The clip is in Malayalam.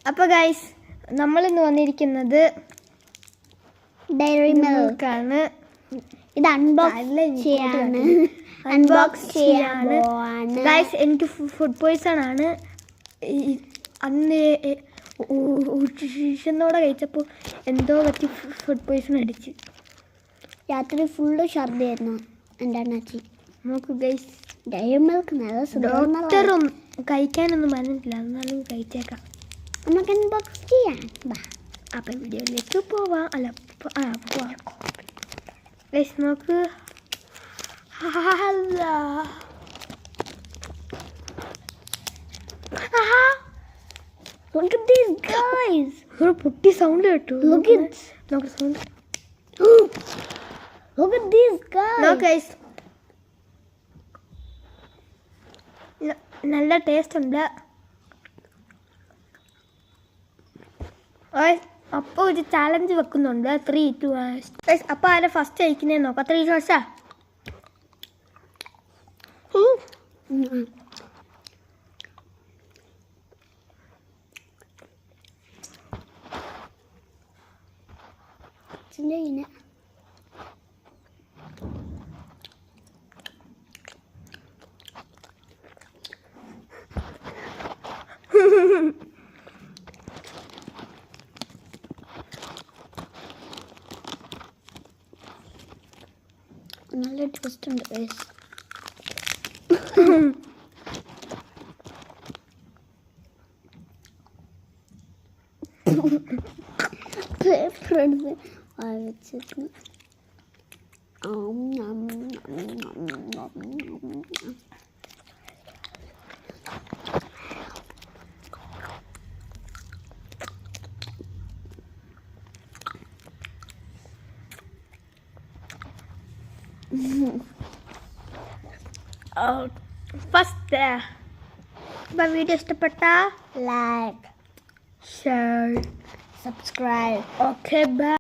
അപ്പോൾ ഗൈസ് നമ്മളിന്ന് വന്നിരിക്കുന്നത് ഡയറി മിൽക്കാണ്. ഇത് അൺബോക്സ് ചെയ്യാണ് ഗൈസ്. എനിക്ക് ഫുഡ് പോയ്സൺ ആണ്. അന്ന് ഉച്ചയോടെ കഴിച്ചപ്പോൾ എന്തോ പറ്റി ഫുഡ് പോയ്സൺ അടിച്ച് രാത്രി ഫുള്ള് ഛർദിയായിരുന്നു എൻ്റെ അണ്ണാച്ചി. നോക്കൂ ഗൈസ്, ഡയറി മിൽക്ക് നല്ല ഡോക്ടറും കഴിക്കാനൊന്നും പറഞ്ഞിട്ടില്ല, എന്നാലും കഴിച്ചേക്കാം. നമുക്ക് അൺബോക്സ് ചെയ്യാം. അപ്പം വീഡിയോയിലേക്ക് പോവാം. പോവാം ഗൈസ്. നോക്ക്, Look at these guys. ഒരു പൊട്ടി സൗണ്ട് കേട്ടു. Look at sound. Look at these guys. No guys, നല്ല ടേസ്റ്റ് ഉണ്ട്. അപ്പോൾ ഒരു ചാലഞ്ച് വെക്കുന്നുണ്ട്. 3, 2 ഗൈസ്. അപ്പോൾ ആരെ ഫസ്റ്റ് കഴിക്കുന്നേ നോക്കാം. 3 ചോയ്സാ. Ini. നല്ല ട്വിസ്റ്റ് ഉണ്ട് ഗൈസ്. ഫ്രണ്ട്സ് വെച്ചിട്ട് ഫസ്റ്റ് വീഡിയോ ഇഷ്ടപ്പെട്ട like share subscribe. Okay bye.